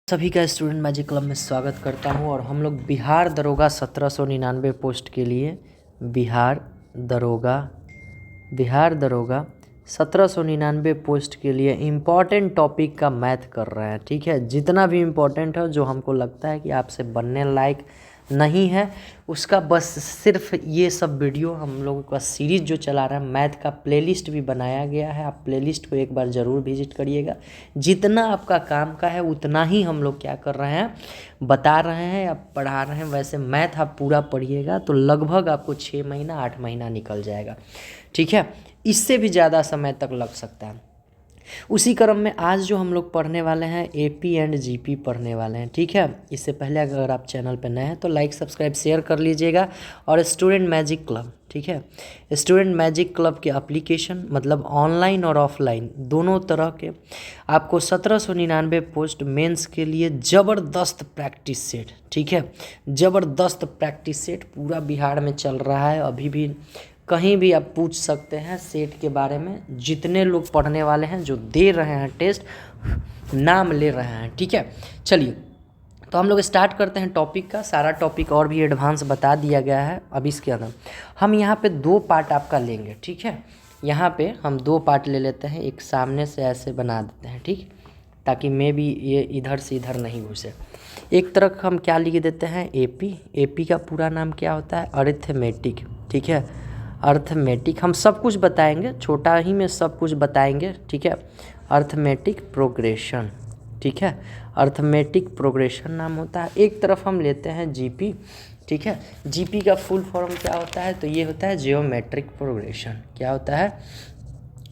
सभी का student magic club में स्वागत करता हूं और हम लोग बिहार दरोगा 1799 पोस्ट के लिए बिहार दरोगा 1799 पोस्ट के लिए इम्पॉर्टेंट टॉपिक का मैथ कर रहे हैं। ठीक है, जितना भी इम्पोर्टेंट है जो हमको लगता है कि आपसे बनने लायक नहीं है उसका बस सिर्फ ये सब वीडियो हम लोगों का सीरीज़ जो चला रहा है मैथ का प्लेलिस्ट भी बनाया गया है। आप प्लेलिस्ट को एक बार ज़रूर विजिट करिएगा। जितना आपका काम का है उतना ही हम लोग क्या कर रहे हैं, बता रहे हैं या पढ़ा रहे हैं। वैसे मैथ आप पूरा पढ़िएगा तो लगभग आपको 6 महीना 8 महीना निकल जाएगा। ठीक है, इससे भी ज़्यादा समय तक लग सकता है। उसी क्रम में आज जो हम लोग पढ़ने वाले हैं एपी एंड जीपी पढ़ने वाले हैं। ठीक है, इससे पहले अगर आप चैनल पर नए हैं तो लाइक सब्सक्राइब शेयर कर लीजिएगा। और स्टूडेंट मैजिक क्लब, ठीक है, स्टूडेंट मैजिक क्लब के एप्लीकेशन मतलब ऑनलाइन और ऑफलाइन दोनों तरह के आपको 1799 पोस्ट मेंस के लिए ज़बरदस्त प्रैक्टिस सेट, ठीक है, ज़बरदस्त प्रैक्टिस सेट पूरा बिहार में चल रहा है। अभी भी कहीं भी आप पूछ सकते हैं सेट के बारे में। जितने लोग पढ़ने वाले हैं जो दे रहे हैं टेस्ट नाम ले रहे हैं। ठीक है, चलिए तो हम लोग स्टार्ट करते हैं टॉपिक का। सारा टॉपिक और भी एडवांस बता दिया गया है। अब इसके अंदर हम यहाँ पे 2 पार्ट आपका लेंगे। ठीक है, यहाँ पे हम 2 पार्ट ले लेते हैं। एक सामने से ऐसे बना देते हैं, ठीक, ताकि मैं भी ये इधर से इधर नहीं घुसे। एक तरफ हम क्या लिख देते हैं एपी। एपी का पूरा नाम क्या होता है, अरिथमेटिक। ठीक है, अर्थमेटिक हम सब कुछ बताएंगे, छोटा ही में सब कुछ बताएंगे। ठीक है, अर्थमेटिक प्रोग्रेशन। ठीक है, अर्थमेटिक प्रोग्रेशन नाम होता है। एक तरफ हम लेते हैं जीपी। ठीक है, जीपी का फुल फॉर्म क्या होता है, तो ये होता है जियोमेट्रिक प्रोग्रेशन। क्या होता है,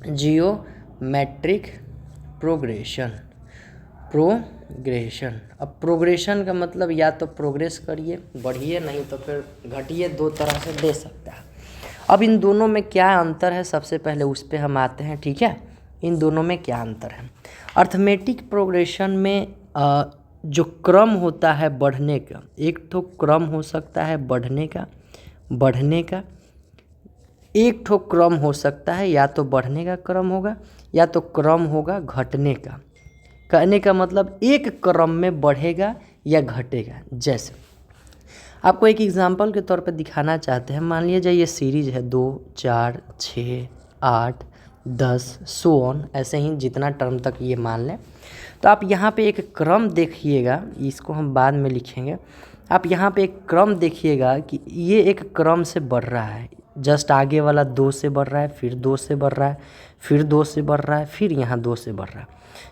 जियोमेट्रिक प्रोग्रेशन। अब प्रोग्रेशन का मतलब या तो प्रोग्रेस करिए बढ़िए, नहीं तो फिर घटिए, 2 तरह से दे सकता है। अब इन दोनों में क्या अंतर है सबसे पहले उस पर हम आते हैं। ठीक है, इन दोनों में क्या अंतर है। अर्थमेटिक प्रोग्रेशन में जो क्रम होता है बढ़ने का, एक तो क्रम हो सकता है बढ़ने का, एक ठो क्रम हो सकता है या तो बढ़ने का क्रम होगा या तो क्रम होगा घटने का। कहने का मतलब एक क्रम में बढ़ेगा या घटेगा। जैसे आपको एक एग्जांपल के तौर पे दिखाना चाहते हैं। मान लीजिए ये सीरीज़ है 2, 4, 6, 8, 10 सो ऑन, ऐसे ही जितना टर्म तक ये मान लें। तो आप यहाँ पे एक क्रम देखिएगा, इसको हम बाद में लिखेंगे। आप यहाँ पे एक क्रम देखिएगा कि ये एक क्रम से बढ़ रहा है। जस्ट आगे वाला 2 से बढ़ रहा है, फिर 2 से बढ़ रहा है, फिर 2 से बढ़ रहा है, फिर यहाँ 2 से बढ़ रहा है।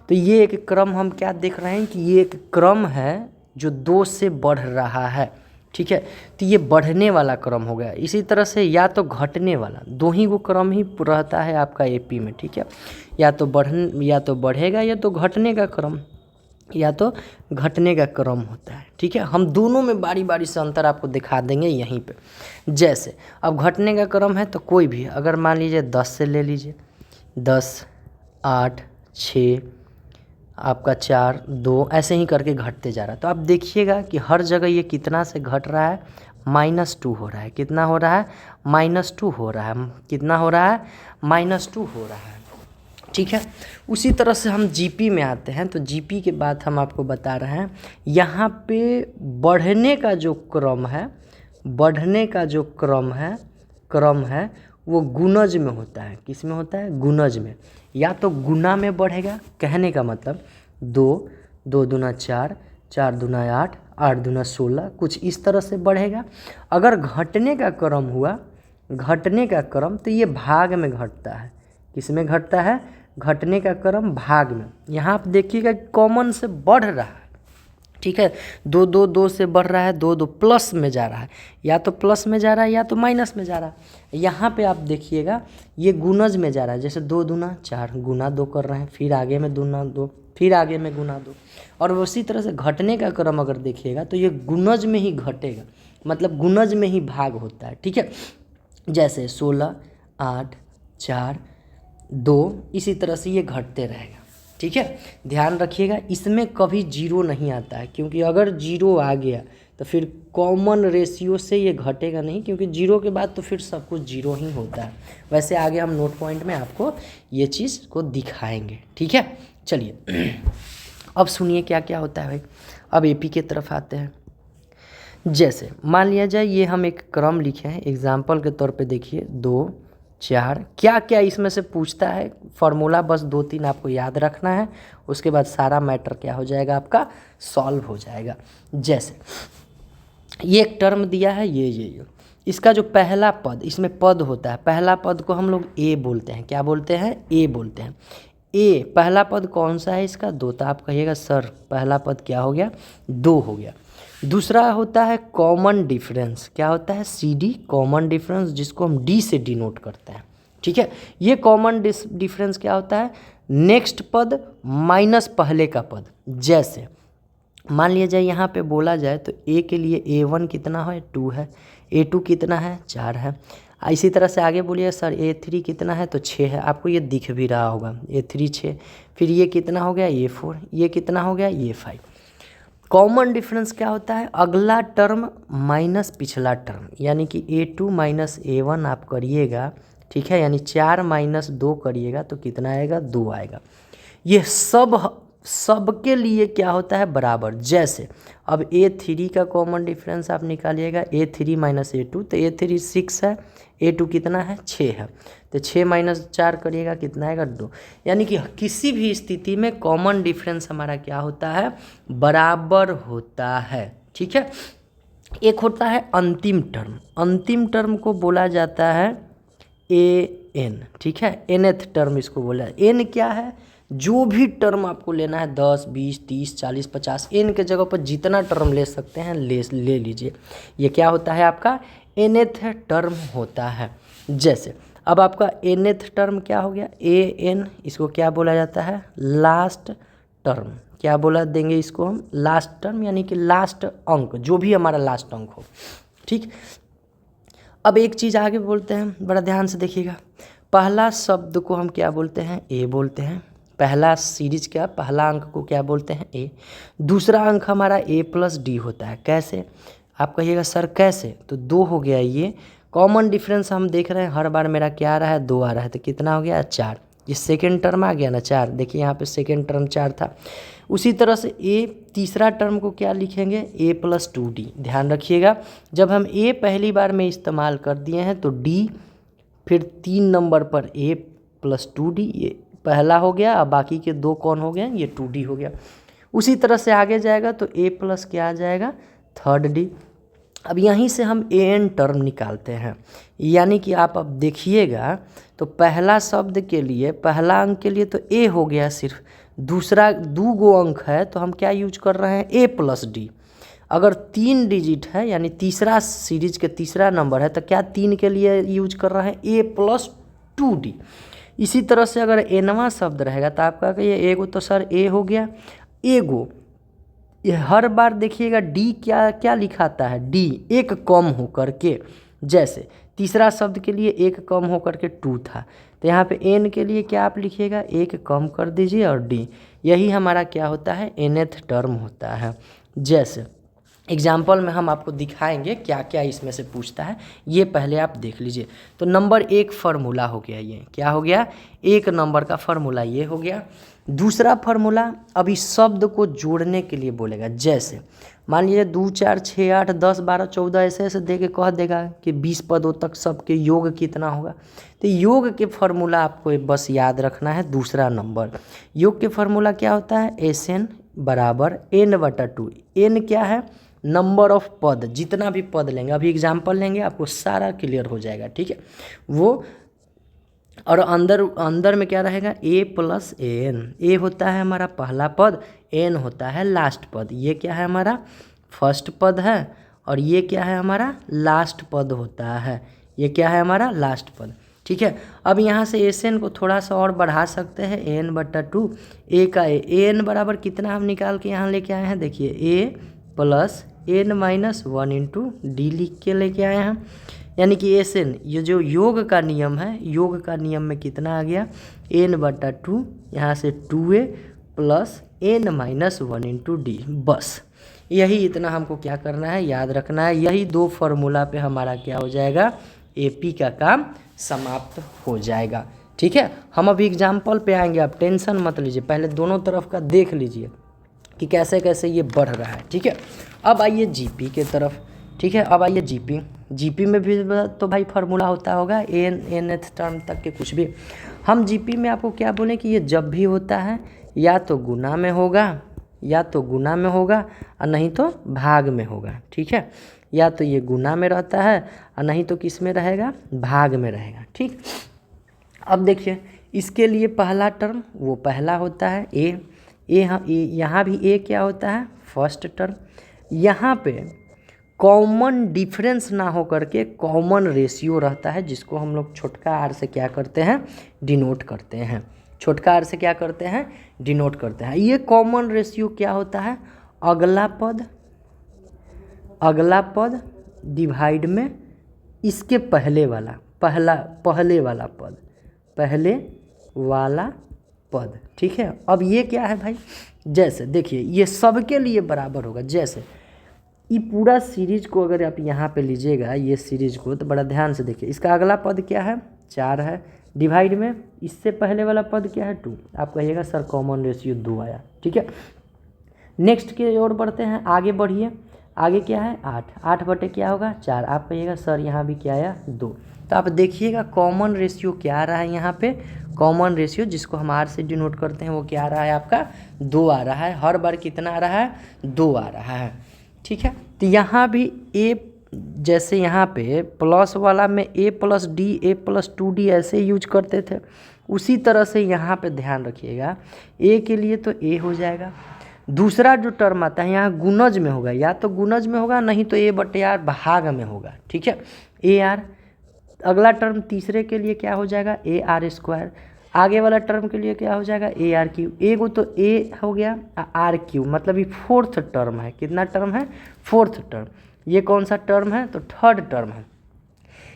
तो ये एक क्रम हम क्या देख रहे हैं कि ये एक क्रम है जो 2 से बढ़ रहा है। ठीक है, तो ये बढ़ने वाला क्रम हो गया। इसी तरह से या तो घटने वाला, 2 ही वो क्रम ही रहता है आपका एपी में। ठीक है, या तो बढ़ेगा या तो घटने का क्रम होता है। ठीक है, हम दोनों में बारी बारी से अंतर आपको दिखा देंगे यहीं पे। जैसे अब घटने का क्रम है तो कोई भी अगर मान लीजिए 10 से ले लीजिए, 10, 8, 6 आपका 4, 2 ऐसे ही करके घटते जा रहा है। तो आप देखिएगा कि हर जगह ये कितना से घट रहा है, -2 हो रहा है। कितना हो रहा है, -2 हो रहा है। कितना हो रहा है, -2 हो रहा है। ठीक है, उसी तरह से हम जीपी में आते हैं। तो जीपी के बाद हम आपको बता रहे हैं यहाँ पे बढ़ने का जो क्रम है वो गुणज में होता है। किस में होता है, गुणज में। या तो गुना में बढ़ेगा, कहने का मतलब 2, 2 दूना 4, 4 दूना 8, 8 दूना 16, कुछ इस तरह से बढ़ेगा। अगर घटने का क्रम तो ये भाग में घटता है। किस में घटता है, घटने का क्रम भाग में। यहाँ आप देखिएगा कॉमन से बढ़ रहा है। ठीक है, 2, 2, 2 से बढ़ रहा है, 2, 2 प्लस में जा रहा है, या तो प्लस में जा रहा है या तो माइनस में जा रहा है। यहाँ पे आप देखिएगा ये गुणज में जा रहा है। जैसे 2 दूना 4, गुना 2 कर रहे हैं, फिर आगे में दूना 2, फिर आगे में गुना 2। और उसी तरह से घटने का क्रम अगर देखिएगा तो ये गुणज में ही घटेगा, मतलब गुणज में ही भाग होता है। ठीक है, जैसे 16, 8, 4, 2 इसी तरह से ये घटते रहेगा। ठीक है, ध्यान रखिएगा इसमें कभी 0 नहीं आता है, क्योंकि अगर 0 आ गया तो फिर कॉमन रेशियो से ये घटेगा नहीं, क्योंकि 0 के बाद तो फिर सब कुछ 0 ही होता है। वैसे आगे हम नोट पॉइंट में आपको ये चीज़ को दिखाएंगे। ठीक है, चलिए अब सुनिए क्या क्या होता है भाई। अब एपी की तरफ आते हैं। जैसे मान लिया जाए ये हम एक क्रम लिखे हैं, एग्जाम्पल के तौर पे देखिए 2 4, क्या क्या इसमें से पूछता है, फार्मूला बस 2-3 आपको याद रखना है, उसके बाद सारा मैटर क्या हो जाएगा आपका सॉल्व हो जाएगा। जैसे ये एक टर्म दिया है, ये इसका जो पहला पद, इसमें पद होता है, पहला पद को हम लोग ए बोलते हैं। क्या बोलते हैं? ए बोलते हैं। ए पहला पद कौन सा है इसका? 2। तो आप कहिएगा सर पहला पद क्या हो गया? 2 हो गया। दूसरा होता है कॉमन डिफरेंस। क्या होता है? CD कॉमन डिफरेंस, जिसको हम D से डिनोट करते हैं। ठीक है, ये कॉमन डिफरेंस क्या होता है? नेक्स्ट पद माइनस पहले का पद। जैसे मान लिया जाए यहाँ पे बोला जाए तो A के लिए A1 कितना है? 2 है। A2 कितना है? 4 है। इसी तरह से आगे बोलिए सर A3 कितना है? तो 6 है। आपको ये दिख भी रहा होगा, A3 6। फिर ये कितना हो गया? A4। ये कितना हो गया? A5। कॉमन डिफरेंस क्या होता है? अगला टर्म माइनस पिछला टर्म, यानी कि A2 माइनस A1 आप करिएगा, ठीक है, यानी 4 माइनस 2 करिएगा तो कितना आएगा? 2 आएगा। ये सब के लिए क्या होता है? बराबर। जैसे अब A3 का कॉमन डिफरेंस आप निकालिएगा, A3 माइनस A2, तो A3 6 है, A2 कितना है? 6 है। तो 6 माइनस 4 करिएगा, कितना आएगा? 2। यानी कि किसी भी स्थिति में कॉमन डिफरेंस हमारा क्या होता है? बराबर होता है। ठीक है। एक होता है अंतिम टर्म। अंतिम टर्म को बोला जाता है AN। ठीक है, nth टर्म इसको बोला है। एन क्या है? जो भी टर्म आपको लेना है, 10 20 30 40 50, एन के जगह पर जितना टर्म ले सकते हैं ले लीजिए। ये क्या होता है? आपका nth टर्म होता है। जैसे अब आपका nth टर्म क्या हो गया? AN, इसको क्या बोला जाता है? Last term. क्या बोला देंगे इसको हम? लास्ट टर्म, यानी कि लास्ट अंक, जो भी हमारा लास्ट अंक हो। ठीक। अब एक चीज़ आगे बोलते हैं, बड़ा ध्यान से देखिएगा। पहला शब्द को हम क्या बोलते हैं? ए बोलते हैं। पहला सीरीज का पहला अंक को क्या बोलते हैं? ए। दूसरा अंक हमारा A+D होता है। कैसे? आप कहिएगा सर कैसे? तो 2 हो गया। ये कॉमन डिफरेंस हम देख रहे हैं, हर बार मेरा क्या आ रहा है? 2 आ रहा है, तो कितना हो गया? 4। ये सेकेंड टर्म आ गया ना 4। देखिए यहाँ पे सेकेंड टर्म 4 था। उसी तरह से ए तीसरा टर्म को क्या लिखेंगे? A+2D। ध्यान रखिएगा, जब हम A पहली बार में इस्तेमाल कर दिए हैं तो D, फिर 3 नंबर पर A+2D, ये पहला हो गया। अब बाकी के 2 कौन हो गए? ये 2D हो गया। उसी तरह से आगे जाएगा तो A+ क्या आ जाएगा? 3rd D। अब यहीं से हम AN टर्म निकालते हैं, यानी कि आप अब देखिएगा तो पहला शब्द के लिए, पहला अंक के लिए तो A हो गया सिर्फ, दूसरा 2 गो अंक है तो हम क्या यूज कर रहे हैं? A+D। अगर 3 डिजिट है, यानी तीसरा सीरीज के तीसरा नंबर है, तो क्या 3 के लिए यूज कर रहे हैं? A+2D। इसी तरह से अगर nवां शब्द रहेगा तो आपका कहिए एगो, तो सर A हो गया एगो। ये हर बार देखिएगा D क्या क्या लिखाता है? D एक कम हो करके। जैसे तीसरा शब्द के लिए 1 कम हो करके 2 था, तो यहाँ पे N के लिए क्या आप लिखिएगा? 1 कम कर दीजिए और D। यही हमारा क्या होता है? nth टर्म होता है। जैसे एग्जाम्पल में हम आपको दिखाएंगे क्या क्या इसमें से पूछता है, ये पहले आप देख लीजिए। तो नंबर 1 फार्मूला हो गया। ये क्या हो गया? 1 नंबर का फार्मूला ये हो गया। दूसरा फार्मूला अभी शब्द को जोड़ने के लिए बोलेगा। जैसे मान लीजिए 2 4 6 8 10 12 14 ऐसे दे के कह देगा कि 20 पदों तक सबके योग कितना होगा। तो योग के फार्मूला आपको बस याद रखना है। दूसरा नंबर योग के फार्मूला क्या होता है? SN बराबर N/2। N क्या है? नंबर ऑफ पद, जितना भी पद लेंगे, अभी एग्जाम्पल लेंगे आपको सारा क्लियर हो जाएगा। ठीक है, वो और अंदर में क्या रहेगा? A+AN। A होता है हमारा पहला पद, N होता है लास्ट पद। ये क्या है? हमारा फर्स्ट पद है, और ये क्या है? हमारा लास्ट पद होता है। ये क्या है? हमारा लास्ट पद। ठीक है, अब यहाँ से SN को थोड़ा सा और बढ़ा सकते हैं, N/2। A का AN बराबर कितना हम निकाल के यहाँ लेके आए हैं? देखिए A+N-1 इंटू D लिख के लेके आए हैं, यानी कि SN, ये जो योग का नियम है, योग का नियम में कितना आ गया? N/2, यहाँ से 2A + N-1 इंटू D। बस यही इतना हमको क्या करना है? याद रखना है। यही 2 फार्मूला पे हमारा क्या हो जाएगा? AP का काम समाप्त हो जाएगा। ठीक है, हम अभी एग्जाम्पल पे आएंगे, आप टेंशन मत लीजिए, पहले दोनों तरफ का देख लीजिए। कि कैसे कैसे ये बढ़ रहा है। ठीक है, अब आइए जीपी के तरफ। ठीक है, अब आइए जीपी में भी तो भाई फार्मूला होता होगा nth टर्म तक के कुछ भी। हम जीपी में आपको क्या बोलें कि ये जब भी होता है या तो गुना में होगा और नहीं तो भाग में होगा। ठीक है, या तो ये गुना में रहता है और नहीं तो किस में रहेगा, भाग में रहेगा। ठीक, अब देखिए इसके लिए पहला टर्म वो पहला होता है ए यहाँ भी ए क्या होता है, फर्स्ट टर्म। यहाँ पे कॉमन डिफरेंस ना हो करके कॉमन रेशियो रहता है, जिसको हम लोग छोटका आर से क्या करते हैं, डिनोट करते हैं। छोटका आर से क्या करते हैं, डिनोट करते हैं। ये कॉमन रेशियो क्या होता है, अगला पद डिवाइड में इसके पहले वाला पद। ठीक है, अब ये क्या है भाई, जैसे देखिए ये सबके लिए बराबर होगा। जैसे ये पूरा सीरीज को अगर आप यहाँ पे लीजिएगा ये सीरीज को, तो बड़ा ध्यान से देखिए, इसका अगला पद क्या है, 4 है, डिवाइड में इससे पहले वाला पद क्या है, 2। आप कहिएगा सर कॉमन रेशियो 2 आया। ठीक है, नेक्स्ट की ओर बढ़ते हैं, आगे बढ़िए, आगे क्या है 8 बटे क्या होगा 4। आप कहिएगा सर यहाँ भी क्या आया 2। तो आप देखिएगा कॉमन रेशियो क्या आ रहा है, यहाँ पे कॉमन रेशियो जिसको हम आर से डिनोट करते हैं वो क्या आ रहा है आपका 2 आ रहा है। हर बार कितना आ रहा है, 2 आ रहा है। ठीक है, तो यहाँ भी ए, जैसे यहाँ पे प्लस वाला में a + d a + 2d ऐसे यूज करते थे, उसी तरह से यहाँ पे ध्यान रखिएगा a के लिए तो a हो जाएगा। दूसरा जो टर्म आता है यहाँ गुणज में होगा, या तो गुणज में होगा नहीं तो a/r भाग में होगा। ठीक है, ar। अगला टर्म तीसरे के लिए क्या हो जाएगा, ar²। आगे वाला टर्म के लिए क्या हो जाएगा, ar3। एगो तो a हो गया r3, मतलब ये फोर्थ टर्म है। कितना टर्म है, फोर्थ टर्म। ये कौन सा टर्म है, तो थर्ड टर्म है।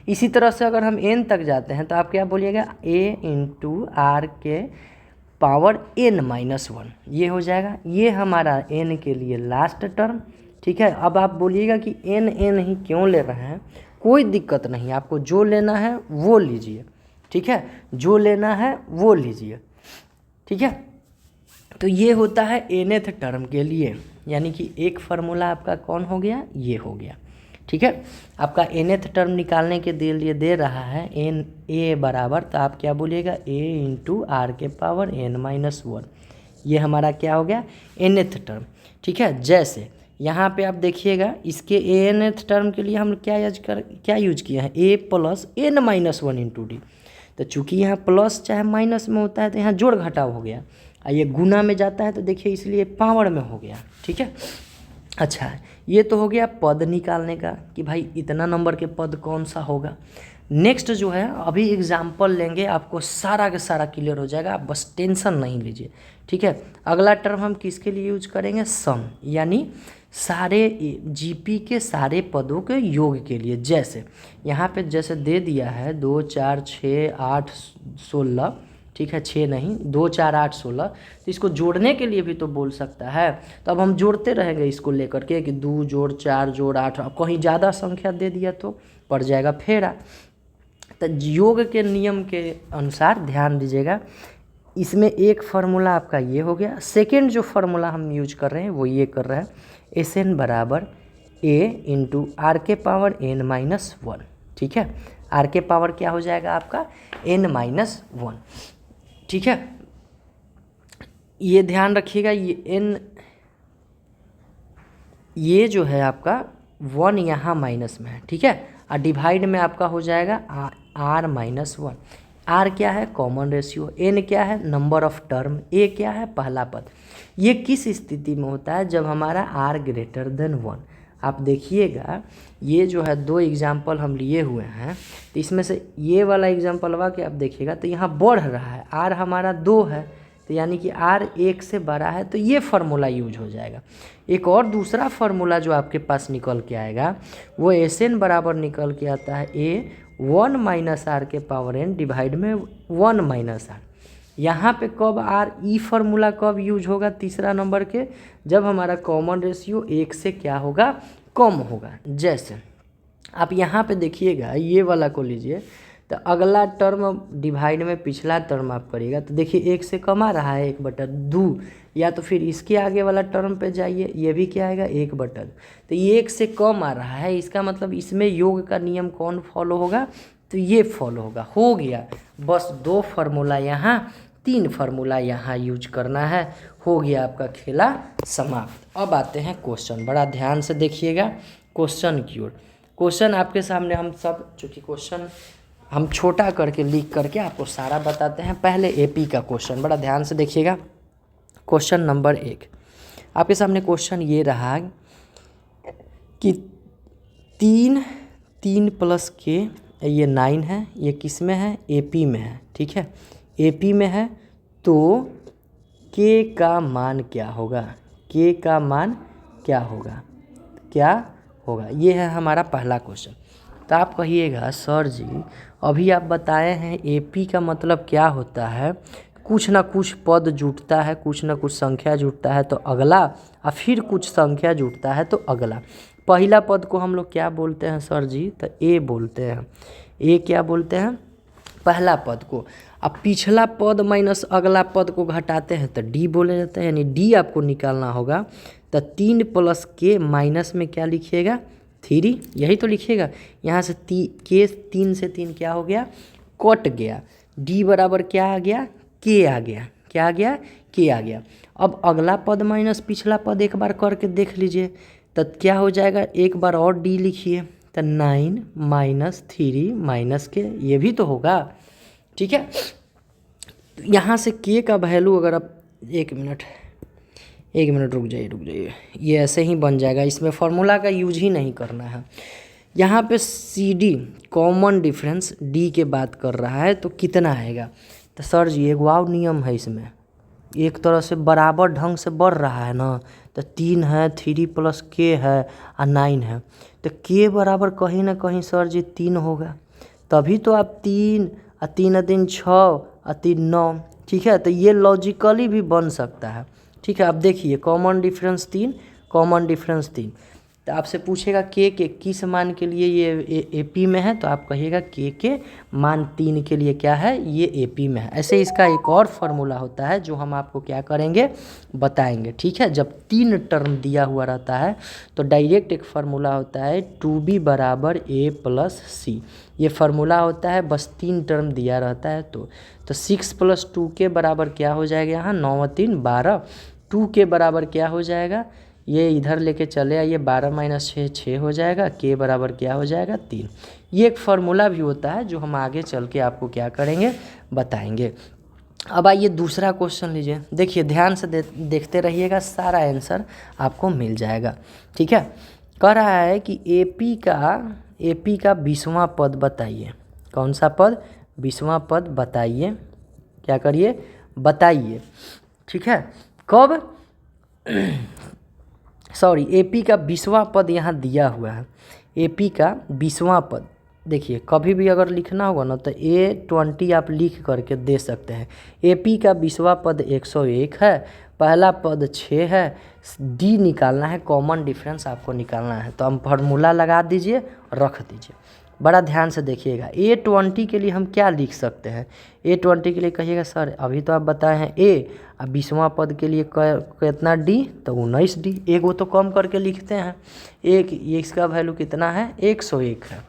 इसी तरह से अगर हम n तक जाते हैं तो आप क्या बोलिएगा, a × r के पावर n-1 ये हो जाएगा। ये हमारा n के लिए लास्ट टर्म। ठीक है, अब आप बोलिएगा कि n ही क्यों ले रहे हैं, कोई दिक्कत नहीं, आपको जो लेना है वो लीजिए। ठीक है, जो लेना है वो लीजिए। ठीक है, तो ये होता है nth टर्म के लिए, यानी कि एक फार्मूला आपका कौन हो गया, ये हो गया। ठीक है, आपका nth टर्म निकालने के लिए दे रहा है n a बराबर, तो आप क्या बोलिएगा a × r के पावर n-1। ये हमारा क्या हो गया, nth टर्म। ठीक है, जैसे यहाँ पे आप देखिएगा इसके nth टर्म के लिए हम क्या यूज किए हैं, a + n-1 × d। तो चूँकि यहाँ प्लस चाहे माइनस में होता है तो यहाँ जोड़ घटाव हो गया, और ये गुना में जाता है तो देखिए इसलिए पावर में हो गया। ठीक है, अच्छा ये तो हो गया पद निकालने का कि भाई इतना नंबर के पद कौन सा होगा। नेक्स्ट जो है अभी एग्जाम्पल लेंगे, आपको सारा का सारा क्लियर हो जाएगा, आप बस टेंशन नहीं लीजिए। ठीक है, अगला टर्म हम किसके लिए यूज करेंगे, सम, यानी सारे जीपी के सारे पदों के योग के लिए। जैसे यहाँ पे जैसे दे दिया है 2 4 6 8 16, ठीक है 6 नहीं 2 4 8 16, तो इसको जोड़ने के लिए भी तो बोल सकता है। तो अब हम जोड़ते रहेंगे इसको लेकर के कि 2 + 4 + 8। अब कहीं ज़्यादा संख्या दे दिया तो पड़ जाएगा फेरा। तो योग के नियम के अनुसार ध्यान दीजिएगा, इसमें एक फार्मूला आपका ये हो गया। सेकेंड जो फार्मूला हम यूज कर रहे हैं वो ये कर रहे हैं, Sn बराबर a × r के पावर n-1। ठीक है, r के पावर क्या हो जाएगा आपका n-1। ठीक है, ये ध्यान रखिएगा, ये जो है आपका 1 यहाँ माइनस में है। ठीक है, और डिवाइड में आपका हो जाएगा r-1। r क्या है, कॉमन रेशियो, n क्या है, नंबर ऑफ टर्म, a क्या है, पहला पद। ये किस स्थिति में होता है, जब हमारा r > 1। आप देखिएगा ये जो है 2 एग्जाम्पल हम लिए हुए हैं, तो इसमें से ये वाला एग्जाम्पलवा के आप देखिएगा तो यहाँ बढ़ रहा है, r हमारा 2 है, तो यानी कि r 1 से बड़ा है, तो ये फार्मूला यूज हो जाएगा। एक और दूसरा फार्मूला जो आपके पास निकल के आएगा वो Sn बराबर निकल के आता है a 1 - r के पावर n डिवाइड में 1 - r। यहाँ पे कब ई फार्मूला कब यूज होगा, तीसरा नंबर के, जब हमारा कॉमन रेशियो 1 से क्या होगा, कम होगा। जैसे आप यहाँ पे देखिएगा ये वाला को लीजिए, तो अगला टर्म डिवाइड में पिछला टर्म आप करिएगा तो देखिए 1 से कम आ रहा है 1/2, या तो फिर इसके आगे वाला टर्म पे जाइए, ये भी क्या आएगा 1/2। तो ये 1 से कम आ रहा है, इसका मतलब इसमें योग का नियम कौन फॉलो होगा, तो ये फॉलो होगा। हो गया, बस 2 फार्मूला यहाँ 3 फार्मूला यहाँ यूज करना है, हो गया आपका खेला समाप्त। अब आते हैं क्वेश्चन, बड़ा ध्यान से देखिएगा क्वेश्चन की ओर। क्वेश्चन आपके सामने हम सब, चूँकि क्वेश्चन हम छोटा करके लिख करके आपको सारा बताते हैं। पहले एपी का क्वेश्चन, बड़ा ध्यान से देखिएगा। क्वेश्चन नंबर 1 आपके सामने क्वेश्चन ये रहा कि 3 प्लस के, ये 9 है, ये किस में है, एपी में है, ठीक है, एपी में है, तो के का मान क्या होगा, के का मान क्या होगा, क्या होगा, ये है हमारा पहला क्वेश्चन। तो आप कहिएगा सर जी अभी आप बताए हैं एपी का मतलब क्या होता है, कुछ ना कुछ पद जुटता है, कुछ ना कुछ संख्या जुटता है तो अगला, और फिर कुछ संख्या जुटता है तो अगला। पहला पद को हम लोग क्या बोलते हैं सर जी, तो ए बोलते हैं, ए क्या बोलते हैं, पहला पद को। अब पिछला पद माइनस अगला पद को घटाते हैं तो डी बोले जाते हैं, यानी डी आपको निकालना होगा। तो 3 प्लस के माइनस में क्या लिखिएगा, 3, यही तो लिखिएगा। यहाँ से के 3 से 3 क्या हो गया, कट गया, डी बराबर क्या आ गया, के आ गया, क्या आ गया, के आ गया। अब अगला पद माइनस पिछला पद एक बार करके देख लीजिए, तो क्या हो जाएगा, एक बार और डी लिखिए, तो 9 माइनस 3 माइनस के, ये भी तो होगा, ठीक है। यहाँ से के का वैल्यू अगर आप एक मिनट रुक जाइए, ये ऐसे ही बन जाएगा, इसमें फार्मूला का यूज ही नहीं करना है। यहाँ पे C D common difference D के बात कर रहा है तो कितना आएगा, तो सर जी एक वाव नियम है, इसमें एक तरह से बराबर ढंग से बढ़ रहा है ना, तो 3 है, 3 प्लस के है और 9 है, तो के बराबर कहीं ना कहीं सर जी 3 होगा, तभी तो आप 3 और 3 3 6 और 3 9, ठीक है। तो ये लॉजिकली भी बन सकता है, ठीक है। अब देखिए कॉमन डिफरेंस 3, कॉमन डिफरेंस 3, तो आपसे पूछेगा के किस मान के लिए ये एपी में है, तो आप कहिएगा के मान 3 के लिए क्या है, ये एपी में है। ऐसे इसका एक और फार्मूला होता है जो हम आपको क्या करेंगे, बताएंगे, ठीक है। जब 3 टर्म दिया हुआ रहता है तो डायरेक्ट एक फार्मूला होता है 2b बराबर a प्लस सी, ये फार्मूला होता है, बस 3 टर्म दिया रहता है तो 6 प्लस 2 के बराबर क्या हो जाएगा, यहाँ 9 और 3 12, 2 के बराबर क्या हो जाएगा, ये इधर लेके चले आइए, 12 माइनस 6 6 हो जाएगा, के बराबर क्या हो जाएगा 3। ये एक फार्मूला भी होता है जो हम आगे चल के आपको क्या करेंगे, बताएंगे। अब आइए दूसरा क्वेश्चन लीजिए, देखिए ध्यान से देखते रहिएगा, सारा आंसर आपको मिल जाएगा, ठीक है। कह रहा है कि एपी का 20वां पद बताइए, कौन सा पद, 20वां पद बताइए, क्या करिए, बताइए, ठीक है। कब सॉरी, एपी का 20वां पद यहाँ दिया हुआ है, एपी का 20वां पद। देखिए कभी भी अगर लिखना होगा ना तो A20 आप लिख करके दे सकते हैं। एपी का 20वां पद 101 है, पहला पद 6 है, डी निकालना है, कॉमन डिफरेंस आपको निकालना है, तो हम फार्मूला लगा दीजिए, रख दीजिए। बड़ा ध्यान से देखिएगा, A20 के लिए हम क्या लिख सकते हैं, A20 के लिए कहिएगा सर अभी तो आप बताए हैं A, अब 20वां पद के लिए कितना डी, तो 19 डी, एक वो तो कम करके लिखते हैं, एक इसका वैल्यू कितना है 101 है,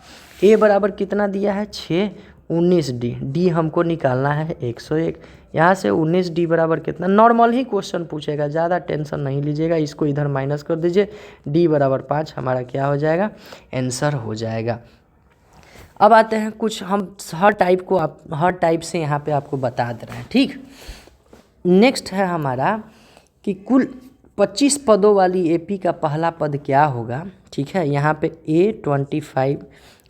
A बराबर कितना दिया है 6, 19 डी, डी हमको निकालना है 101, यहाँ से 19 डी बराबर कितना, नॉर्मल ही क्वेश्चन पूछेगा, ज़्यादा टेंशन नहीं लीजिएगा, इसको इधर माइनस कर दीजिए, डी बराबर 5 हमारा क्या हो जाएगा, आंसर हो जाएगा। अब आते हैं कुछ, हम हर टाइप से यहाँ पे आपको बता दे रहे हैं, ठीक। नेक्स्ट है हमारा कि कुल 25 पदों वाली एपी का पहला पद क्या होगा, ठीक है। यहाँ पे A25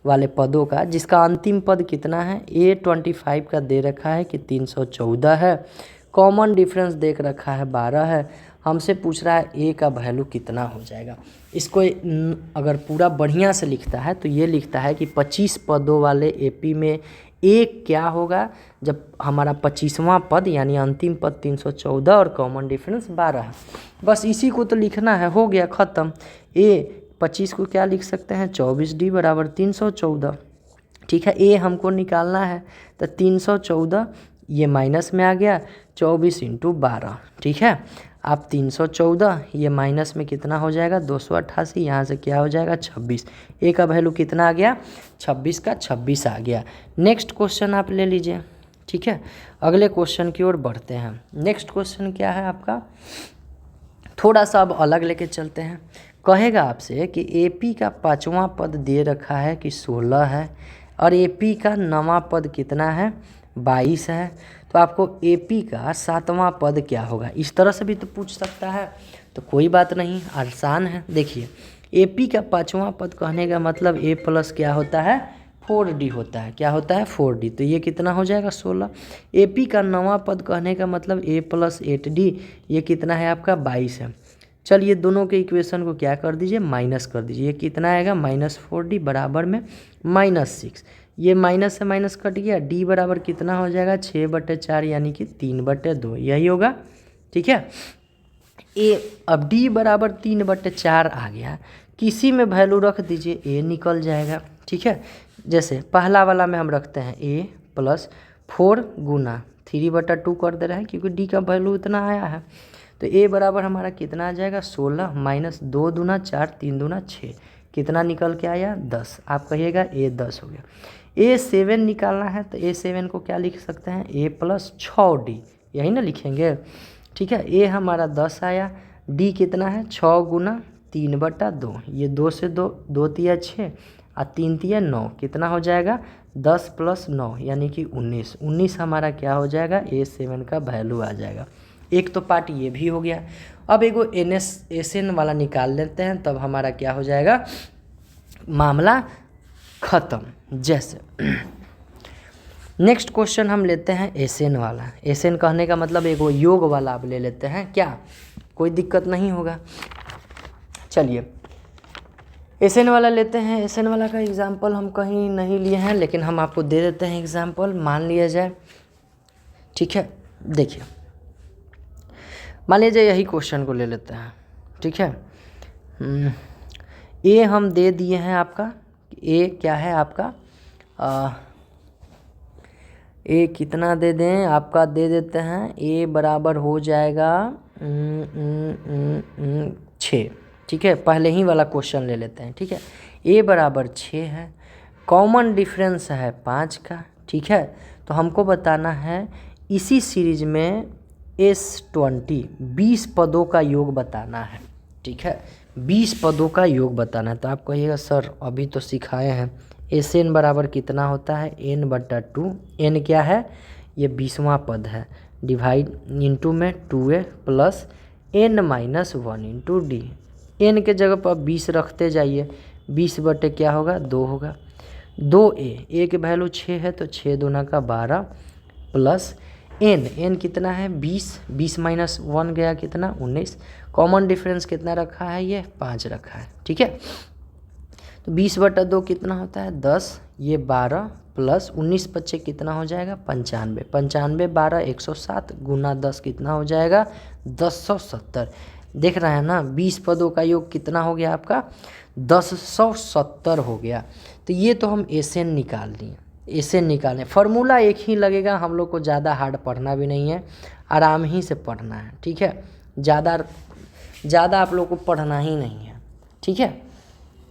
वाले पदों का, जिसका अंतिम पद कितना है, A25 का दे रखा है कि 314 है, कॉमन डिफरेंस देख रखा है 12 है, हमसे पूछ रहा है ए का वैल्यू कितना हो जाएगा। इसको अगर पूरा बढ़िया से लिखता है तो ये लिखता है कि 25 पदों वाले एपी में ए क्या होगा, जब हमारा 25वां पद यानी अंतिम पद 314 और कॉमन डिफरेंस 12 है, बस इसी को तो लिखना है, हो गया ख़त्म। ए 25 को क्या लिख सकते हैं, 24 डी बराबर 314, ठीक है। ए हमको निकालना है तो 314 ये माइनस में आ गया, 24 × 12, ठीक है। अब 314 ये माइनस में कितना हो जाएगा 288, यहाँ से क्या हो जाएगा 26। ए का वैल्यू कितना आ गया 26 का 26 आ गया। नेक्स्ट क्वेश्चन आप ले लीजिए, ठीक है। अगले क्वेश्चन की ओर बढ़ते हैं। नेक्स्ट क्वेश्चन क्या है आपका, थोड़ा सा अब अलग लेके चलते हैं। कहेगा आपसे कि एपी का 5वां पद दे रखा है कि 16 है और एपी का 9वां पद कितना है 22 है, तो आपको एपी का 7वां पद क्या होगा। इस तरह से भी तो पूछ सकता है, तो कोई बात नहीं, आसान है। देखिए एपी का 5वां पद कहने का मतलब ए प्लस क्या होता है 4D होता है। क्या होता है 4D, तो ये कितना हो जाएगा 16। एपी का 9वां पद कहने का मतलब ए प्लस 8D, ये कितना है आपका 22 है। चलिए दोनों के इक्वेशन को क्या कर दीजिए माइनस कर दीजिए, ये कितना आएगा -4D बराबर में -6। ये माइनस से माइनस कट गया, डी बराबर कितना हो जाएगा 6/4 यानी कि 3/2, यही होगा, ठीक है। अब डी बराबर 3/4 आ गया, किसी में वैल्यू रख दीजिए ए निकल जाएगा, ठीक है। जैसे पहला वाला में हम रखते हैं a + 4 गुना 3/2 कर दे रहे हैं क्योंकि डी का वैल्यू इतना आया है। तो a बराबर हमारा कितना आ जाएगा 16 - 2 दूना 4 3 दूना 6, कितना निकल के आया 10। आप कहिएगा a 10 हो गया। a7 निकालना है तो a7 को क्या लिख सकते हैं a + 6D, यही ना लिखेंगे, ठीक है। a हमारा 10 आया, d कितना है 6 गुना 3/2, ये 2 से 2 2 तिया 6 और 3 तिया 9, कितना हो जाएगा 10 + 9 यानी कि 19। 19 हमारा क्या हो जाएगा a7 का वैल्यू आ जाएगा। एक तो पार्ट ये भी हो गया। अब एगो SN वाला निकाल लेते हैं, तब हमारा क्या हो जाएगा मामला ख़त्म। जैसे नेक्स्ट क्वेश्चन हम लेते हैं SN वाला। SN कहने का मतलब एगो योग वाला आप ले लेते हैं, क्या कोई दिक्कत नहीं होगा। चलिए SN वाला लेते हैं। SN वाला का एग्जाम्पल हम कहीं नहीं लिए हैं, लेकिन हम आपको दे देते हैं एग्जाम्पल, मान लिया जाए, ठीक है। देखिए मान लीजिए यही क्वेश्चन को ले लेते हैं, ठीक है। ए हम दे दिए हैं आपका, ए क्या है आपका ए कितना दे दें आपका, दे देते हैं ए बराबर हो जाएगा 6, ठीक है। पहले ही वाला क्वेश्चन ले लेते हैं, ठीक है। ए बराबर 6 है, कॉमन डिफरेंस है 5 का, ठीक है। तो हमको बताना है इसी सीरीज में S20 20 पदों का योग बताना है, ठीक है। 20 पदों का योग बताना है। तो आप कहिएगा सर अभी तो सिखाए हैं SN बराबर कितना होता है n/2, n क्या है ये 20वां पद है, डिवाइड इंटू में 2a + n - 1 × d। n के जगह पर 20 रखते जाइए, 20 बटे क्या होगा 2 होगा, 2a के वैल्यू 6 है तो 6 दूना का 12 प्लस n कितना है 20 - 1 गया कितना 19, कॉमन डिफरेंस कितना रखा है ये 5 रखा है, ठीक है। तो 20/2 कितना होता है 10, ये 12 प्लस 19 बच्चे कितना हो जाएगा 95, 95 12 107 गुना 10 कितना हो जाएगा 1070। देख रहे हैं ना 20 पदों का योग कितना हो गया आपका 1070 हो गया। तो ये तो हम SN निकाल लिए, SN निकालें, फार्मूला एक ही लगेगा, हम लोग को ज़्यादा हार्ड पढ़ना भी नहीं है, आराम ही से पढ़ना है, ठीक है। ज़्यादा आप लोग को पढ़ना ही नहीं है, ठीक है।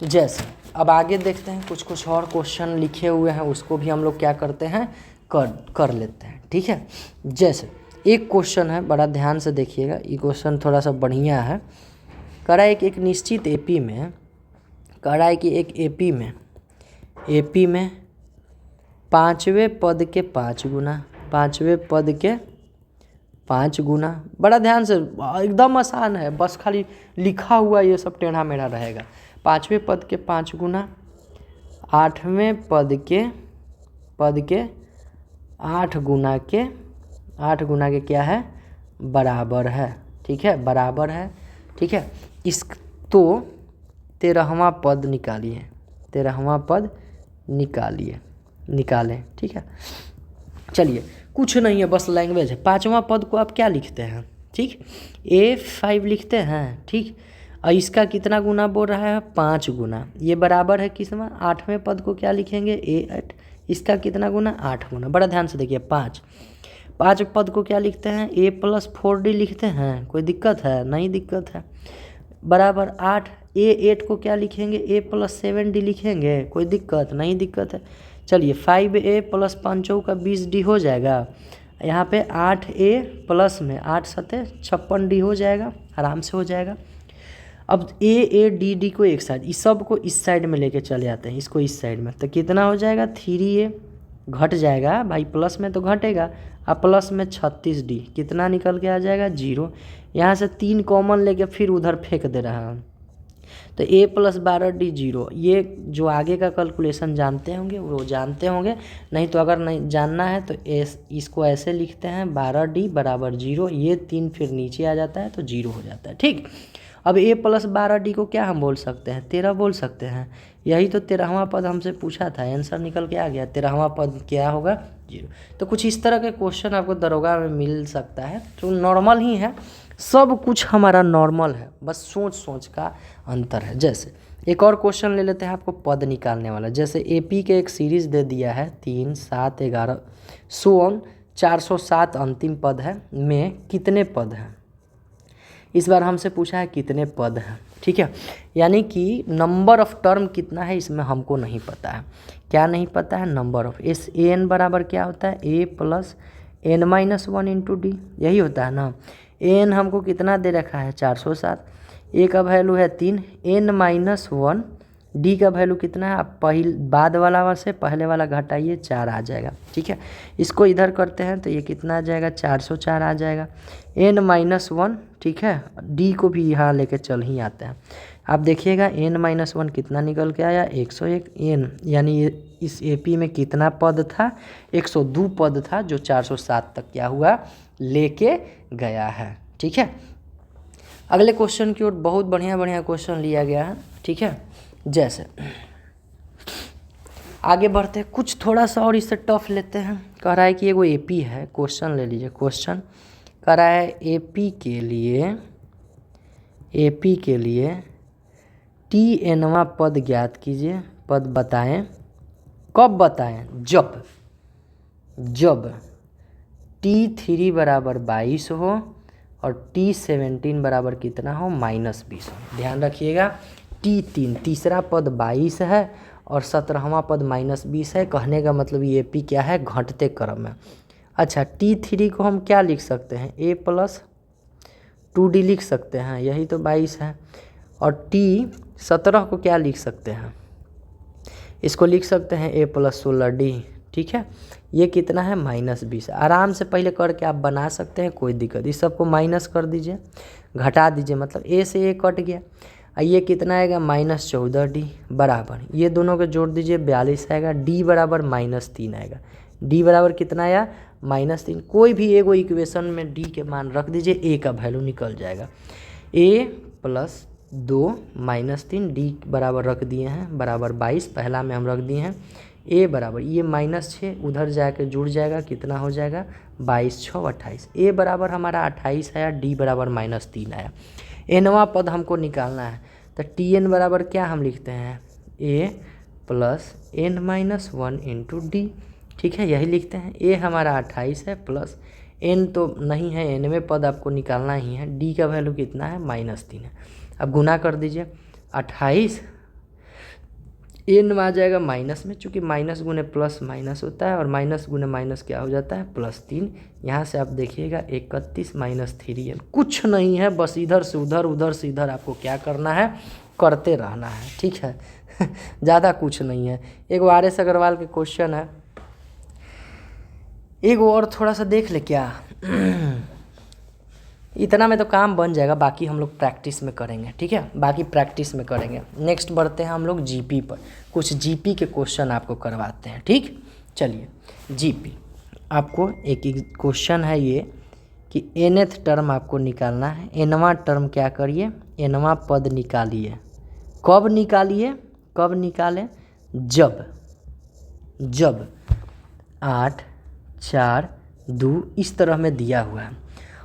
जैसे अब आगे देखते हैं, कुछ और क्वेश्चन लिखे हुए हैं उसको भी हम लोग क्या करते हैं कर लेते हैं, ठीक है। जैसे एक क्वेश्चन है, बड़ा ध्यान से देखिएगा, ये क्वेश्चन थोड़ा सा बढ़िया है। कह रहा है कि एक निश्चित एपी में, कह रहा है कि एक एपी में 5वें पद के 5 गुना, 5वें पद के 5 गुना, बड़ा ध्यान से, एकदम आसान है, बस खाली लिखा हुआ ये सब टेढ़ा मेढ़ा रहेगा। 5वें पद के 5 गुना 8वें पद के 8 गुना के क्या है बराबर है, ठीक है, बराबर है, ठीक है। इस तो 13वां पद निकालिए, 13वां पद निकालें, ठीक है। चलिए कुछ नहीं है, बस लैंग्वेज है। 5वां पद को आप क्या लिखते हैं, ठीक, A5 लिखते हैं, ठीक। और इसका कितना गुना बोल रहा है 5 गुना, ये बराबर है किसमें 8वें पद को क्या लिखेंगे A8, इसका कितना गुना 8 गुना। बड़ा ध्यान से देखिए 5 पद को क्या लिखते हैं a+4d लिखते हैं, कोई दिक्कत है? नहीं दिक्कत है। बराबर 8 8 को क्या लिखेंगे a+7d लिखेंगे, कोई दिक्कत? नहीं दिक्कत है। चलिए 5a + 5 का 20d हो जाएगा। यहाँ पे 8a प्लस में 8 सते 56d हो जाएगा, आराम से हो जाएगा। अब a को एक साइड, इस सब को इस साइड में लेके चले आते हैं, इसको इस साइड में, तो कितना हो जाएगा 3a घट जाएगा भाई, प्लस में तो घटेगा, अब प्लस में 36d कितना निकल के आ जाएगा 0। यहाँ से 3 कॉमन लेके फिर उधर फेंक दे रहा है, तो a+12d 0। ये जो आगे का कैलकुलेशन जानते होंगे वो जानते होंगे, नहीं तो अगर नहीं जानना है तो इसको ऐसे लिखते हैं 12d = 0। ये 3 फिर नीचे आ जाता है तो 0 हो जाता है, ठीक। अब a+12d को क्या हम बोल सकते हैं 13 बोल सकते हैं। यही तो 13वां पद हमसे पूछा था, आंसर निकल के आ गया। 13वां पद क्या होगा 0। तो कुछ इस तरह के क्वेश्चन आपको दरोगा में मिल सकता है, तो नॉर्मल ही है, सब कुछ हमारा नॉर्मल है, बस सोच सोच का अंतर है। जैसे एक और क्वेश्चन ले लेते हैं आपको पद निकालने वाला। जैसे एपी के एक सीरीज दे दिया है 3, 7, 11 407 अंतिम पद है, में कितने पद हैं। इस बार हमसे पूछा है कितने पद हैं, ठीक है। यानी कि नंबर ऑफ टर्म कितना है इसमें हमको नहीं पता है। क्या नहीं पता है? नंबर ऑफ an बराबर क्या होता है a+n-1 × d, यही होता है ना। n हमको कितना दे रखा है 407, a का वैल्यू है 3, n-1 d का वैल्यू कितना है, आप बाद वाला से पहले वाला घटाइए 4 आ जाएगा, ठीक है। इसको इधर करते हैं तो ये कितना आ जाएगा 404 आ जाएगा, n-1, ठीक है। d को भी यहाँ लेके चल ही आते हैं। आप देखिएगा n-1 कितना निकल के आया 101 n, यानी इस एपी में कितना पद था 102 पद था, जो 407 तक क्या हुआ लेके गया है, ठीक है। अगले क्वेश्चन की ओर बहुत बढ़िया बढ़िया क्वेश्चन लिया गया है, ठीक है। जैसे आगे बढ़ते हैं, कुछ थोड़ा सा और इससे टफ लेते हैं। कह रहा है कि एगो एपी है, क्वेश्चन ले लीजिए। क्वेश्चन कह रहा है एपी के लिए tnवां पद ज्ञात कीजिए। पद बताएं, कब बताएं? जब t3 = 22 हो और t17 बराबर कितना हो -20 हो। ध्यान रखिएगा, t3 तीसरा पद 22 है और 17वां पद -20 है। कहने का मतलब ये एपी क्या है, घटते क्रम में। अच्छा, t3 को हम क्या लिख सकते हैं a+2d लिख सकते हैं, यही तो 22 है। और t17 को क्या लिख सकते हैं, इसको लिख सकते हैं a+16d, ठीक है। ये कितना है -20। आराम से पहले करके आप बना सकते हैं, कोई दिक्कत। इस सबको माइनस कर दीजिए, घटा दीजिए, मतलब a से a कट गया। ये कितना आएगा -14d बराबर, ये दोनों को जोड़ दीजिए 42 आएगा। d बराबर -3 आएगा। d बराबर कितना आया -3। कोई भी एगो इक्वेशन में d के मान रख दीजिए, a का वैल्यू निकल जाएगा। a+2 -3 d बराबर रख दिए हैं बराबर 22, पहला में हम रख दिए हैं। a बराबर ये -6 उधर जाके जुड़ जाएगा, कितना हो जाएगा 22 6 28। a बराबर हमारा 28 आया, d बराबर -3 आया। nवां पद हमको निकालना है, तो tn बराबर क्या हम लिखते हैं a+n-1 × d, ठीक है, यही लिखते हैं। a हमारा 28 है प्लस n तो नहीं है, nवें पद आपको निकालना ही है। d का वैल्यू कितना है -3 है। अब गुना कर दीजिए 28, n में आ जाएगा माइनस में, चूँकि माइनस गुने प्लस माइनस होता है और माइनस गुने माइनस क्या हो जाता है +3। यहाँ से आप देखिएगा 31 - 3n कुछ नहीं है, बस इधर से उधर उधर से इधर आपको क्या करना है, करते रहना है, ठीक है। ज़्यादा कुछ नहीं है। एक RS अग्रवाल के क्वेश्चन है, एक और थोड़ा सा देख ले क्या। इतना में तो काम बन जाएगा, बाकी हम लोग प्रैक्टिस में करेंगे, ठीक है, बाकी प्रैक्टिस में करेंगे। नेक्स्ट बढ़ते हैं हम लोग जीपी पर, कुछ जीपी के क्वेश्चन आपको करवाते हैं, ठीक। चलिए जीपी, आपको एक क्वेश्चन है ये कि nth टर्म आपको निकालना है। nवां टर्म क्या करिए, nवां पद निकालिए। कब निकालिए, कब निकालें, जब 8 4 2 इस तरह में दिया हुआ है।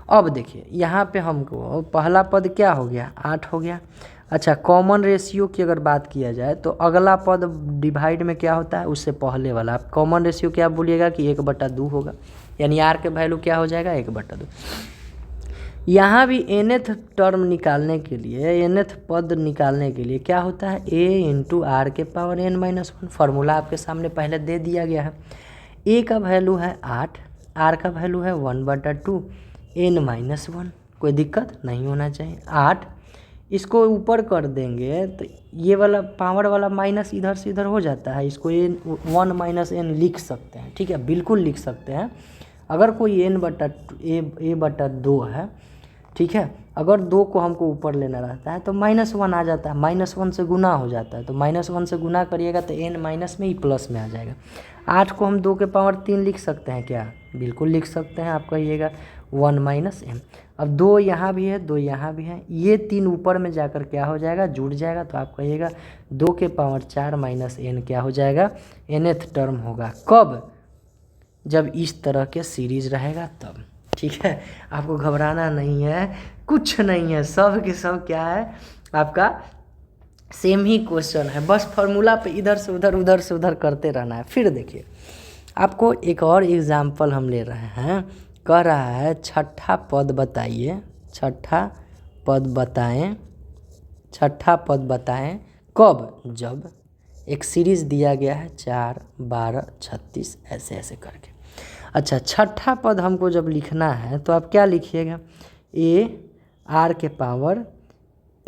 अब देखिए यहाँ पे हमको पहला पद क्या हो गया 8 हो गया। अच्छा, कॉमन रेशियो की अगर बात किया जाए तो अगला पद डिवाइड में क्या होता है, उससे पहले वाला। आप कॉमन रेशियो क्या बोलिएगा कि 1/2 होगा, यानी आर के वैल्यू क्या हो जाएगा 1/2। यहाँ भी nth टर्म निकालने के लिए, nth पद निकालने के लिए क्या होता है, a इंटू आर के पावर n-1। फार्मूला आपके सामने पहले दे दिया गया है। a का वैल्यू है 8, r का वैल्यू है 1/2 n-1। कोई दिक्कत नहीं होना चाहिए। 8 इसको ऊपर कर देंगे तो ये वाला पावर वाला माइनस इधर से इधर हो जाता है, इसको n 1 - n लिख सकते हैं। ठीक है, बिल्कुल लिख सकते हैं। अगर कोई a/2 है, ठीक है, अगर 2 को हमको ऊपर लेना रहता है तो -1 आ जाता है, -1 से गुना हो जाता है, तो -1 से गुना करिएगा तो n माइनस में ही प्लस में आ जाएगा। 8 को हम 2 के पावर 3 लिख सकते हैं क्या, बिल्कुल लिख सकते हैं। आप कहिएगा 1 - m। अब 2 यहाँ भी है, 2 यहाँ भी है, ये 3 ऊपर में जाकर क्या हो जाएगा, जुड़ जाएगा। तो आप कहिएगा 2 के पावर 4 - n क्या हो जाएगा, nth टर्म होगा। कब, जब इस तरह के सीरीज रहेगा तब। ठीक है, आपको घबराना नहीं है, कुछ नहीं है, सब के सब क्या है आपका सेम ही क्वेश्चन है, बस फार्मूला पे इधर से उधर करते रहना है। फिर देखिए, आपको एक और एग्जाम्पल हम ले रहे हैं। कह रहा है छठा पद बताइए, छठा पद बताएं कब, जब एक सीरीज दिया गया है 4, 12, 36 ऐसे ऐसे करके। अच्छा, छठा पद हमको जब लिखना है तो आप क्या लिखिएगा, a r के पावर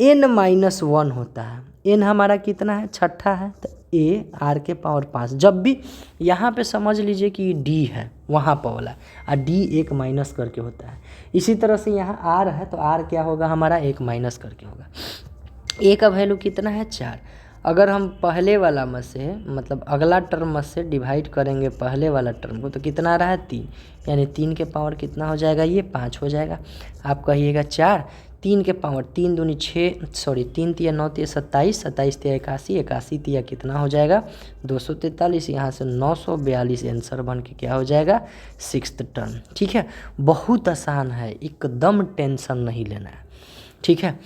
n-1 होता है। n हमारा कितना है, छठा है, तो a r के पावर 5। जब भी यहाँ पे समझ लीजिए कि d है वहाँ पर वाला, और d 1 माइनस करके होता है। इसी तरह से यहाँ r है तो r क्या होगा हमारा 1 माइनस करके होगा। a का वैल्यू कितना है 4। अगर हम पहले वाला में से, मतलब अगला टर्म में से डिवाइड करेंगे पहले वाला टर्म को, तो कितना रहा है 3, यानी 3 के पावर कितना हो जाएगा, ये 5 हो जाएगा। आप कहिएगा 4, 3 के पावर 3 दूनी 6, सॉरी 3 तिया 9 तिया 27, 27 तिया 81, 81 तिया कितना हो जाएगा 243। यहाँ से 942 आंसर बन के क्या हो जाएगा 6th टर्म। ठीक है, बहुत आसान है, एकदम टेंशन नहीं लेना है। ठीक है,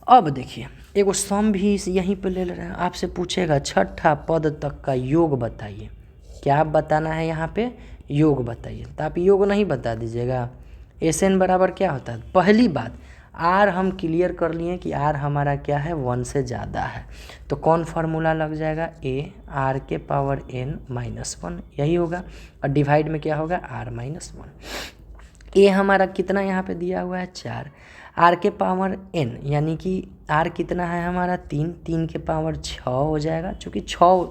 अब देखिए एगो सम भी यहीं पे ले रहे हैं। आपसे पूछेगा छठा पद तक का योग बताइए, क्या आप बताना है यहाँ पे, योग बताइए। तो आप योग नहीं बता दीजिएगा, SN बराबर क्या होता है। पहली बात, R हम क्लियर कर लिए कि R हमारा क्या है 1 से ज़्यादा है, तो कौन फार्मूला लग जाएगा, a r के पावर n-1 यही होगा, और डिवाइड में क्या होगा r-1। a हमारा कितना यहाँ पे दिया हुआ है 4, r के पावर n यानी कि r कितना है हमारा 3, 3 के पावर 6 हो जाएगा, चूँकि 6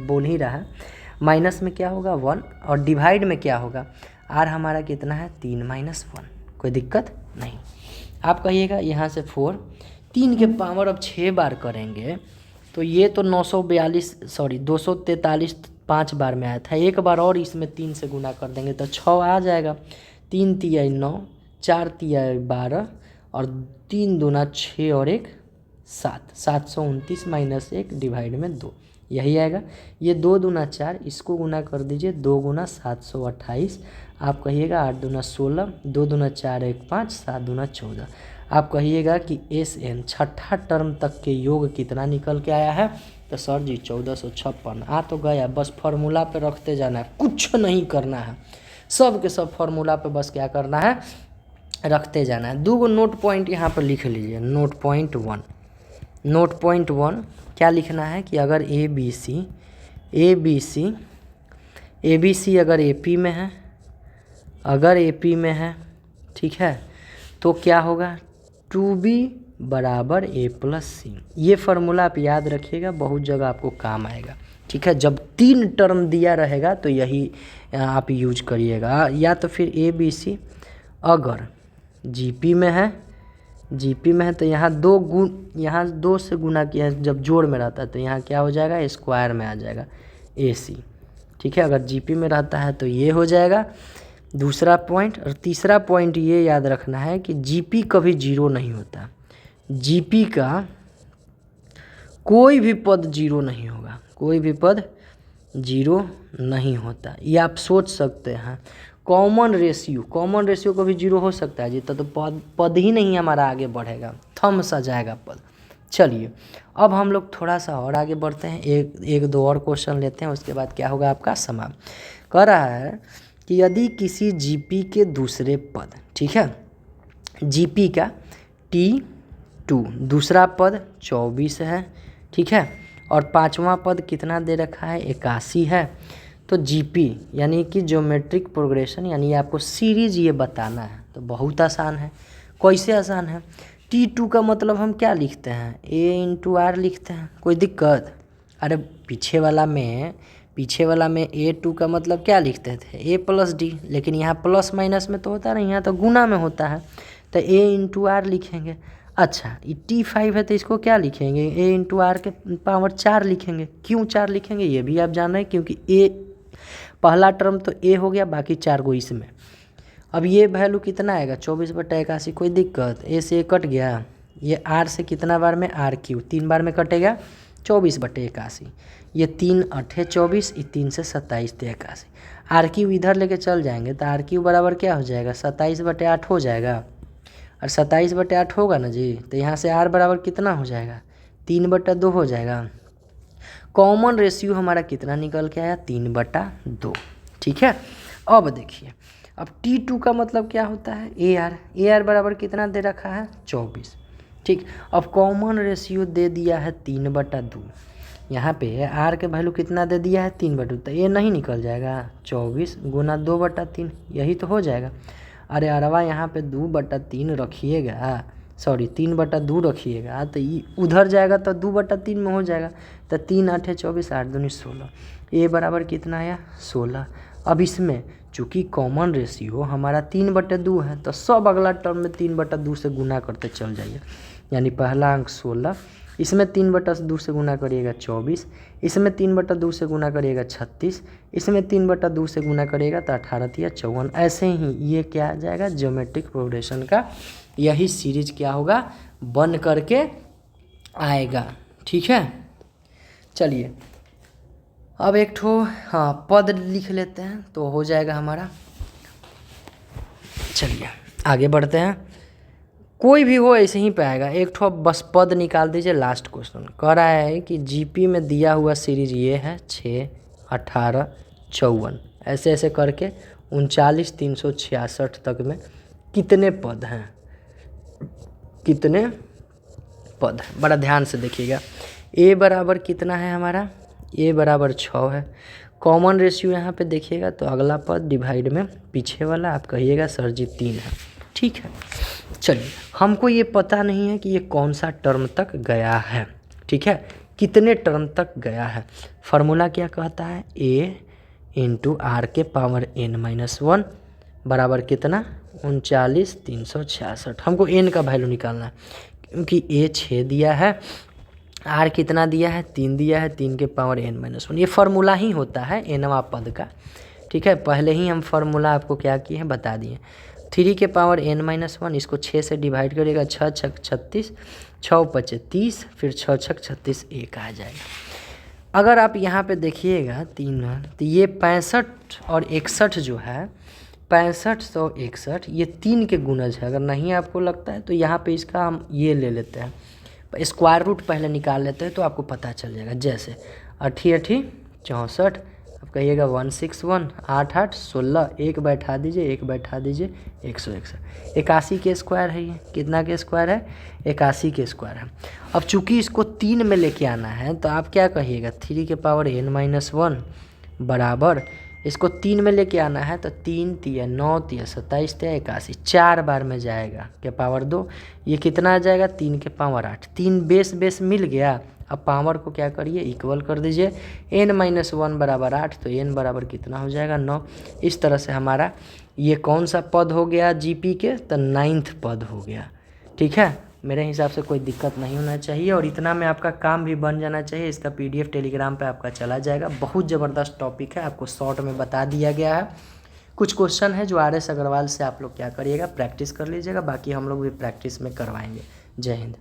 बोल ही रहा है, माइनस में क्या होगा 1, और डिवाइड में क्या होगा, r हमारा कितना है 3 - 1। कोई दिक्कत नहीं। आप कहिएगा यहाँ से 4, 3 के पावर अब 6 बार करेंगे तो ये तो 243 5 बार में आया था, एक बार और इसमें 3 से गुना कर देंगे तो 6 आ जाएगा। 3 तिया 9, 4 तिया 12, और 3 दूना 6 और 1 7, 729 - 1 डिवाइड में 2, यही आएगा। ये 2 दूना 4, इसको गुना कर दीजिए, 2 गुना 728। आप कहिएगा 8 दूना 16, 2 दूना 4 1 5, 7 दूना 14। आप कहिएगा कि SN छठा टर्म तक के योग कितना निकल के आया है, तो सर जी 1456 आ तो गया। बस फार्मूला पे रखते जाना है, कुछ नहीं करना है, सब के सब फार्मूला पे बस क्या करना है, रखते जाना है। 2 नोट पॉइंट यहाँ पर लिख लीजिए। नोट पॉइंट 1 क्या लिखना है कि अगर ABC अगर AP में है, ठीक है, तो क्या होगा 2B बराबर A + C। ये फार्मूला आप याद रखिएगा, बहुत जगह आपको काम आएगा। ठीक है, जब 3 टर्म दिया रहेगा तो यही आप यूज करिएगा। या तो फिर ABC अगर GP में है तो यहाँ 2 से गुना किया, जब जोड़ में रहता है तो यहाँ क्या हो जाएगा स्क्वायर में आ जाएगा AC। ठीक है, अगर GP में रहता है तो ये हो जाएगा दूसरा पॉइंट। और तीसरा पॉइंट ये याद रखना है कि GP कभी 0 नहीं होता, GP का कोई भी पद 0 नहीं होगा, कोई भी पद 0 नहीं होता। ये आप सोच सकते हैं। कॉमन रेशियो कभी 0 हो सकता है जी, तो पद ही नहीं हमारा आगे बढ़ेगा, थम सा जाएगा पद। चलिए अब हम लोग थोड़ा सा और आगे बढ़ते हैं, एक दो और क्वेश्चन लेते हैं, उसके बाद क्या होगा आपका समाप्त। कह रहा है कि यदि किसी जीपी के दूसरे पद, ठीक है, जीपी का T2 दूसरा पद 24 है, ठीक है, और पांचवा पद कितना दे रखा है 81 है, तो जीपी यानी कि ज्योमेट्रिक प्रोग्रेशन यानी आपको सीरीज ये बताना है। तो बहुत आसान है। कैसे आसान है? T2 का मतलब हम क्या लिखते हैं, A/R लिखते हैं, कोई दिक्कत? अरे पीछे वाला में A2 का मतलब क्या लिखते थे, A+D, लेकिन यहाँ प्लस माइनस में तो होता नहीं, यहाँ तो गुना में होता है, तो A/R लिखेंगे। अच्छा ये T5 है तो इसको क्या लिखेंगे, A/R के पावर 4 लिखेंगे। क्यों 4 लिखेंगे ये भी आप जान रहे हैं, क्योंकि A पहला टर्म तो A हो गया, बाकी 4 गो इसमें। अब ये वैल्यू कितना आएगा 24/81, कोई दिक्कत? A से कट गया, ये R से कितना बार में RQ 3 बार में कटेगा 24/81, ये 3 8 24, ये 3 से 27 तो 81, RQ इधर लेके चल जाएंगे तो RQ बराबर क्या हो जाएगा 27/8 हो जाएगा, और 27/8 होगा ना जी, तो यहाँ से R बराबर कितना हो जाएगा 3/2 हो जाएगा। कॉमन रेशियो हमारा कितना निकल के आया 3/2, ठीक है। अब देखिए, अब T2 का मतलब क्या होता है AR बराबर कितना दे रखा है 24, ठीक। अब कॉमन रेशियो दे दिया है 3/2, यहाँ पे R के वैल्यू कितना दे दिया है 3/2, तो ये नहीं निकल जाएगा 24 गुना 2/3, यही तो हो जाएगा। अरे अरवा यहाँ पे 2/3 रखिएगा, सॉरी 3/2 रखिएगा, तो ये उधर जाएगा तो 2/3 में हो जाएगा, तो 3 8 24, 8 दूनी 16, ए बराबर कितना आया 16। अब इसमें चूँकि कॉमन रेशियो हमारा 3/2 है, तो सब अगला टर्म में 3/2 से गुना करते चल जाइए, यानी पहला अंक 16, इसमें 3/2 से गुना करिएगा 24, इसमें 3/2 से गुना करिएगा 36, इसमें 3/2 से गुना करिएगा तो 18 या 54। ऐसे ही ये क्या आ जाएगा ज्योमेट्रिक प्रोग्रेशन का यही सीरीज क्या होगा बन करके आएगा, ठीक है। चलिए अब एक ठो पद लिख लेते हैं तो हो जाएगा हमारा। चलिए आगे बढ़ते हैं, कोई भी हो ऐसे ही पे आएगा, एक ठो बस पद निकाल दीजिए। लास्ट क्वेश्चन कह रहा है कि जीपी में दिया हुआ सीरीज ये है 6 18 54, ऐसे ऐसे करके 39 366 तक में कितने पद हैं, कितने पद हैं, बड़ा ध्यान से देखिएगा। ए बराबर कितना है हमारा, ए बराबर 6 है। कॉमन रेशियो यहाँ पे देखिएगा तो अगला पद डिवाइड में पीछे वाला आप कहिएगा सर जी 3 है, ठीक है। चलिए हमको ये पता नहीं है कि ये कौन सा टर्म तक गया है, ठीक है, कितने टर्म तक गया है। फार्मूला क्या कहता है A/R के पावर n-1 बराबर कितना 39 366। हमको n का वैल्यू निकालना है, क्योंकि A 6 दिया है, R कितना दिया है 3 दिया है, 3 के पावर n-1, ये फार्मूला ही होता है nवां पद का, ठीक है। पहले ही हम फार्मूला आपको क्या किए हैं बता दिए। 3 के पावर n-1, इसको 6 से डिवाइड करिएगा, 6 छक 36, 6 पचे 30, फिर 6 छक 36 1 आ जाएगा। अगर आप यहाँ पे देखिएगा 3, तो ये 65 और 61 जो है 65 और 61 ये 3 के गुणज है। अगर नहीं आपको लगता है तो यहाँ पे इसका हम ये ले लेते हैं, स्क्वायर रूट पहले निकाल लेते हैं तो आपको पता चल जाएगा। जैसे 8 8 64, अब कहिएगा 161, 8 8 16, 1 बैठा दीजिए 1 बैठा दीजिए 161, 81 के स्क्वायर है। ये कितना के स्क्वायर है 81 के स्क्वायर है। अब चूंकि इसको 3 में लेके आना है तो आप क्या कहिएगा 3 के पावर n-1 बराबर, इसको 3 में लेके आना है तो 3 3 9 3 27 3 81, 4 बार में जाएगा के पावर 2, ये कितना आ जाएगा 3 के पावर 8, 3 बेस मिल गया। अब पावर को क्या करिए इक्वल कर दीजिए, n-1 बराबर 8, तो n बराबर कितना हो जाएगा 9। इस तरह से हमारा ये कौन सा पद हो गया जीपी के, तो 9th पद हो गया, ठीक है। मेरे हिसाब से कोई दिक्कत नहीं होना चाहिए और इतना में आपका काम भी बन जाना चाहिए। इसका PDF टेलीग्राम पे आपका चला जाएगा। बहुत ज़बरदस्त टॉपिक है, आपको शॉर्ट में बता दिया गया है। कुछ क्वेश्चन है जो RS अग्रवाल से आप लोग क्या करिएगा प्रैक्टिस कर लीजिएगा, बाकी हम लोग भी प्रैक्टिस में करवाएंगे। जय हिंद।